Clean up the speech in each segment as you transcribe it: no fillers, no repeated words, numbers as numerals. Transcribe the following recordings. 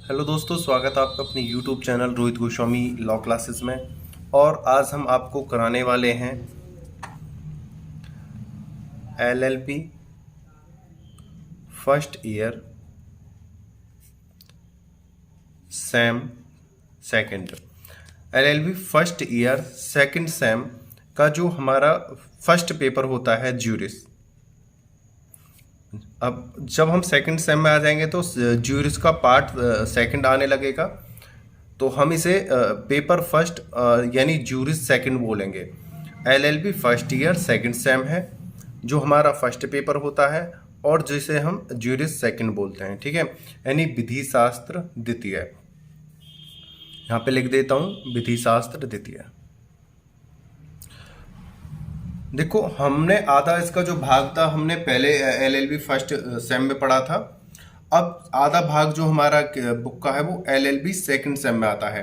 Hello दोस्तों, स्वागत है आपका अपने YouTube channel Rohit Goswami law classes में। और आज हम आपको कराने वाले हैं LLB first year same second. LLB first year second same का जो हमारा फर्स्ट पेपर होता है ज्यूरिस। अब जब हम सेकंड सेम में आ जाएंगे तो ज्यूरिस का पार्ट सेकंड आने लगेगा, तो हम इसे पेपर फर्स्ट यानी ज्यूरिस सेकंड बोलेंगे। LLB first year second same है जो हमारा फर्स्ट पेपर होता है और जिसे हम ज्यूरिस सेकंड बोलते हैं, ठीक है, यानी विधि शास्त्र द्वितीय। यहाँ पे लिख देता हूँ विधि शास्त्र द्वितीय। देखो, हमने आधा इसका जो भाग था हमने पहले LLB फर्स्ट सेम में पढ़ा था। अब आधा भाग जो हमारा बुक का है वो LLB सेकंड सेम में आता है।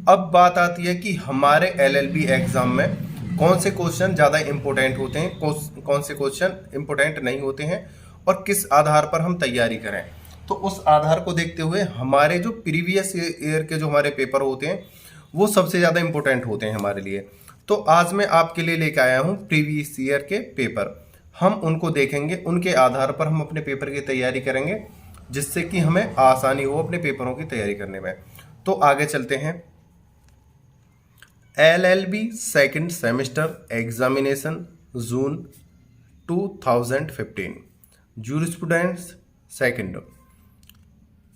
अब बात आती है कि हमारे LLB एग्जाम में कौन से क्वेश्चन ज़्यादा इम्पोर्टेंट होते हैं, कौन से क्वेश्चन इम्पोर्टेंट नहीं होते हैं और किस आधार पर हम तैयारी करें। तो उस आधार को देखते हुए हमारे जो प्रीवियस ईयर के जो हमारे पेपर होते हैं वो सबसे ज़्यादा इम्पोर्टेंट होते हैं हमारे लिए। तो आज मैं आपके लिए लेकर आया हूँ प्रीवियस ईयर के पेपर। हम उनको देखेंगे, उनके आधार पर हम अपने पेपर की तैयारी करेंगे जिससे कि हमें आसानी हो अपने पेपरों की तैयारी करने में। तो आगे चलते हैं। LLB सेकंड सेमेस्टर एग्जामिनेशन जून 2015, jurisprudence second,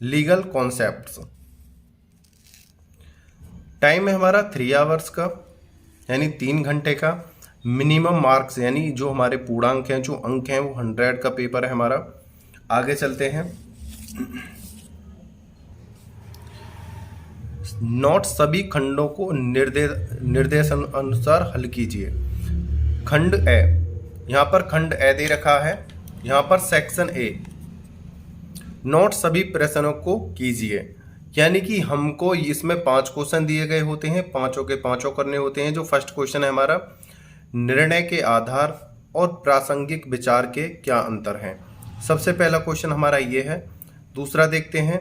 legal concepts. Time है हमारा 3 आवर्स का यानी 3 घंटे का। मिनिमम मार्क्स यानी जो हमारे पूर्णांक हैं, जो अंक हैं, वो 100 का पेपर है हमारा। आगे चलते हैं। नोट सभी खंडों को निर्देशानुसार हल कीजिए। खंड ए, यहाँ पर खंड ए दे रखा है, यहाँ पर सेक्शन ए। नोट सभी प्रश्नों को कीजिए, यानी कि हमको इसमें 5 क्वेश्चन दिए गए होते हैं, पांचों के पांचों करने होते हैं। जो फर्स्ट क्वेश्चन है हमारा, निर्णय के आधार और प्रासंगिक विचार के क्या अंतर हैं। सबसे पहला क्वेश्चन हमारा ये है। दूसरा देखते हैं,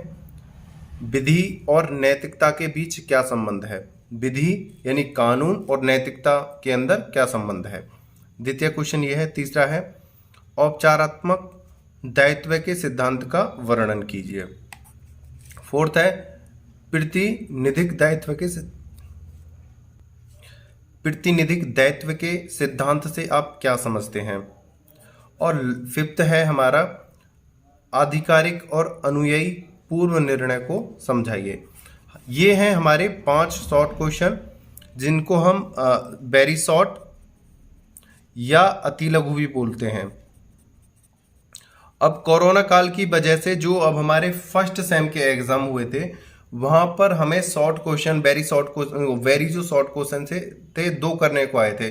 विधि और नैतिकता के बीच क्या संबंध है। विधि यानी कानून और नैतिकता के अंदर क्या संबंध है। द्वितीय क्वेश्चन ये है। तीसरा है, औपचारात्मक दायित्व के सिद्धांत का वर्णन कीजिए। फोर्थ है, प्रतिनिधिक दायित्व के सिद्धांत से आप क्या समझते हैं। और फिफ्थ है हमारा, आधिकारिक और अनुयायी पूर्व निर्णय को समझाइए। ये हैं हमारे 5 शॉर्ट क्वेश्चन जिनको हम वेरी शॉर्ट या अति लघु भी बोलते हैं। अब कोरोना काल की वजह से जो अब हमारे फर्स्ट सेम के एग्जाम हुए थे वहां पर हमें शॉर्ट क्वेश्चन, वेरी जो शॉर्ट क्वेश्चन थे 2 करने को आए थे।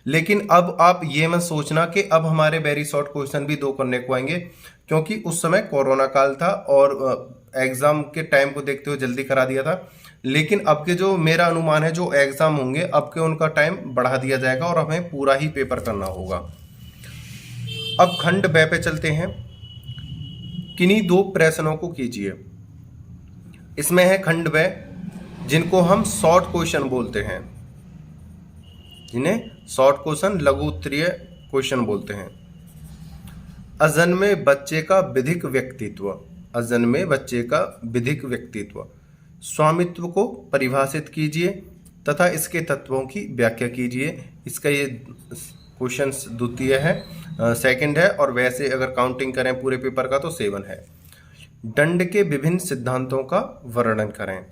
लेकिन अब आप ये मत सोचना कि अब हमारे वेरी शॉर्ट क्वेश्चन भी 2 करने को आएंगे, क्योंकि उस समय कोरोना काल था और एग्जाम के टाइम को देखते हुए जल्दी करा दिया था। लेकिन अब के जो मेरा अनुमान है, जो एग्जाम होंगे अब के उनका टाइम बढ़ा दिया जाएगा और हमें पूरा ही पेपर करना होगा। अब खंड ब पे चलते हैं। किन्हीं 2 प्रश्नों को कीजिए। इसमें है खंड ब, जिनको हम शॉर्ट क्वेश्चन बोलते हैं, जिन्हें शॉर्ट क्वेश्चन, लघु उत्तरीय क्वेश्चन बोलते हैं। अजन्मे बच्चे का विधिक व्यक्तित्व। अजन्मे बच्चे का विधिक व्यक्तित्व। स्वामित्व को परिभाषित कीजिए तथा इसके तत्वों की व्याख्या कीजिए। इसका ये क्वेश्चन द्वितीय है, सेकंड है, और वैसे अगर काउंटिंग करें पूरे पेपर का तो 7 है। दंड के विभिन्न सिद्धांतों का वर्णन करें।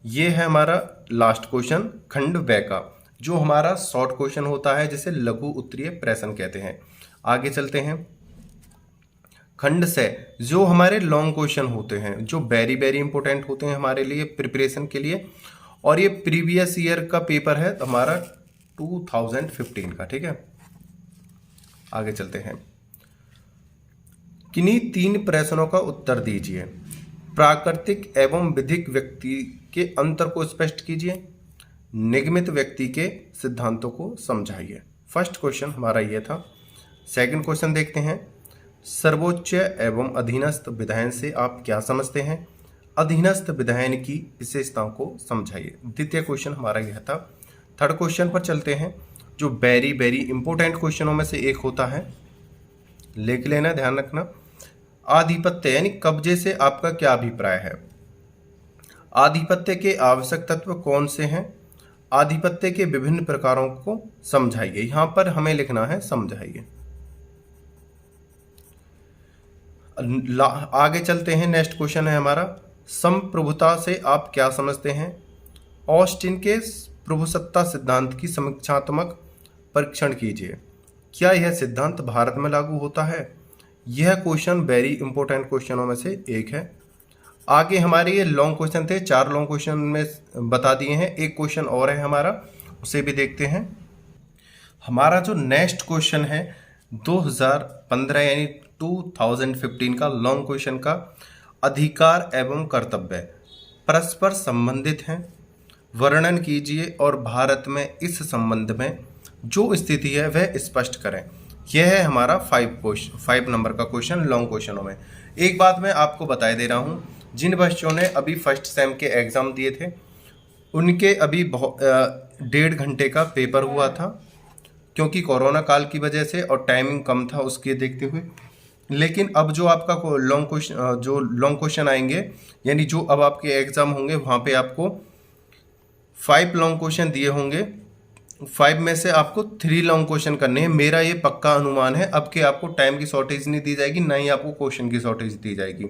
ये है हमारा लास्ट क्वेश्चन खंड ब का, जो हमारा शॉर्ट क्वेश्चन होता है, जिसे लघु उत्तरीय प्रश्न कहते हैं। आगे चलते हैं। खंड से जो हमारे लॉन्ग क्वेश्चन होते हैं, जो वेरी वेरी इंपॉर्टेंट होते हैं हमारे लिए प्रिपरेशन के लिए, और ये प्रीवियस ईयर का पेपर है हमारा 2015 का, ठीक है। आगे चलते हैं। किन्हीं 3 प्रश्नों का उत्तर दीजिए। प्राकृतिक एवं विधिक व्यक्ति के अंतर को स्पष्ट कीजिए। निगमित व्यक्ति के सिद्धांतों को समझाइए। फर्स्ट क्वेश्चन हमारा ये था। सेकंड क्वेश्चन देखते हैं। सर्वोच्च एवं अधीनस्थ विधायन से आप क्या समझते हैं। अधीनस्थ विधायन की विशेषताओं को समझाइए। द्वितीय क्वेश्चन हमारा यह था। थर्ड क्वेश्चन पर चलते हैं, जो वेरी वेरी इंपॉर्टेंट क्वेश्चनों में से एक होता है, लिख लेना, ध्यान रखना। आधिपत्य यानी कब्जे से आपका क्या अभिप्राय है? आधिपत्य के आवश्यक तत्व कौन से हैं? आधिपत्य के विभिन्न प्रकारों को समझाइए। यहां पर हमें लिखना है समझाइए। आगे चलते हैं, नेक्स्ट क्वेश्चन है हमारा, संप्रभुता से आप क्या समझते हैं? ऑस्टिन के प्रभुसत्ता सिद्धांत की समीक्षात्मक परीक्षण कीजिए। क्या यह सिद्धांत भारत में लागू होता है? यह क्वेश्चन वेरी इंपॉर्टेंट क्वेश्चनों में से एक है। आगे हमारे ये लॉन्ग क्वेश्चन थे, 4 लॉन्ग क्वेश्चन में बता दिए हैं। एक क्वेश्चन और है हमारा, उसे भी देखते हैं। हमारा जो नेक्स्ट क्वेश्चन है 2015 यानी 2015 का लॉन्ग क्वेश्चन का, अधिकार एवं कर्तव्य परस्पर संबंधित हैं, वर्णन कीजिए और भारत में इस संबंध में जो स्थिति है वह स्पष्ट करें। यह है हमारा 5 नंबर का क्वेश्चन लॉन्ग क्वेश्चनों में। एक बात मैं आपको बता दे रहा हूँ, जिन बच्चों ने अभी फर्स्ट सेम के एग्ज़ाम दिए थे उनके अभी 1.5 घंटे का पेपर हुआ था, क्योंकि कोरोना काल की वजह से और टाइमिंग कम था उसके देखते हुए। लेकिन अब जो आपका लॉन्ग क्वेश्चन आएंगे, यानी जो अब आपके एग्ज़ाम होंगे, वहाँ पे आपको 5 लॉन्ग क्वेश्चन दिए होंगे। 5 में से आपको 3 लॉन्ग क्वेश्चन करने हैं। मेरा ये पक्का अनुमान है अब के आपको टाइम की शॉर्टेज नहीं दी जाएगी, ना ही आपको क्वेश्चन की शॉर्टेज दी जाएगी।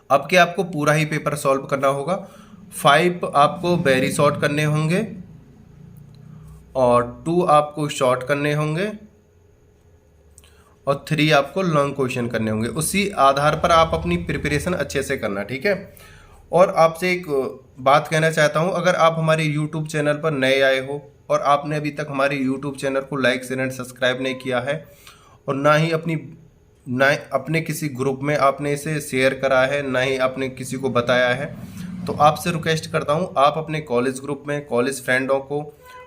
अब के आपको पूरा ही पेपर सॉल्व करना होगा। 5 आपको वेरी शॉर्ट करने होंगे और 2 आपको शॉर्ट करने होंगे और 3 आपको लॉन्ग क्वेश्चन करने होंगे। उसी आधार पर आप अपनी प्रिपरेशन अच्छे से करना, ठीक है। और आपसे एक बात कहना चाहता हूं, अगर आप हमारे यूट्यूब चैनल पर नए आए हो और आपने अभी तक हमारे यूट्यूब चैनल को लाइक शेयर एंड सब्सक्राइब नहीं किया है और ना ही अपने किसी ग्रुप में आपने इसे शेयर करा है, ना ही आपने किसी को बताया है, तो आपसे रिक्वेस्ट करता हूं आप अपने कॉलेज ग्रुप में कॉलेज फ्रेंडों को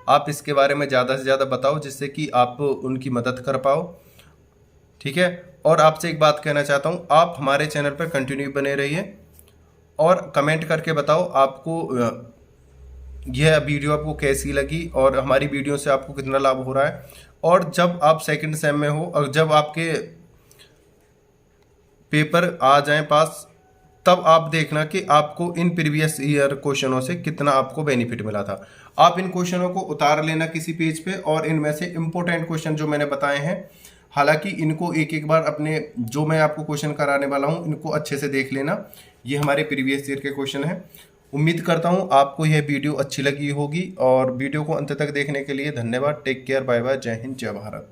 आप इसके बारे में ज़्यादा से ज़्यादा बताओ, जिससे कि आप उनकी मदद कर पाओ, ठीक है। और आपसे एक बात कहना चाहता हूं, आप हमारे चैनल पर कंटिन्यू बने रहिए और कमेंट करके बताओ आपको यह वीडियो आपको कैसी लगी और हमारी वीडियो से आपको कितना लाभ हो रहा है। और जब आप सेकंड सेम में हो और जब आपके पेपर आ जाएं पास, तब आप देखना कि आपको इन प्रीवियस ईयर क्वेश्चनों से कितना आपको बेनिफिट मिला था। आप इन क्वेश्चनों को उतार लेना किसी पेज पे और इनमें से इंपॉर्टेंट क्वेश्चन जो मैंने बताए हैं, हालांकि इनको एक एक बार अपने जो मैं आपको क्वेश्चन कराने वाला हूं इनको अच्छे से देख लेना। ये हमारे प्रीवियस ईयर के क्वेश्चन हैं। उम्मीद करता हूं आपको यह वीडियो अच्छी लगी होगी और वीडियो को अंत तक देखने के लिए धन्यवाद। टेक केयर, बाय बाय, जय हिंद, जय भारत।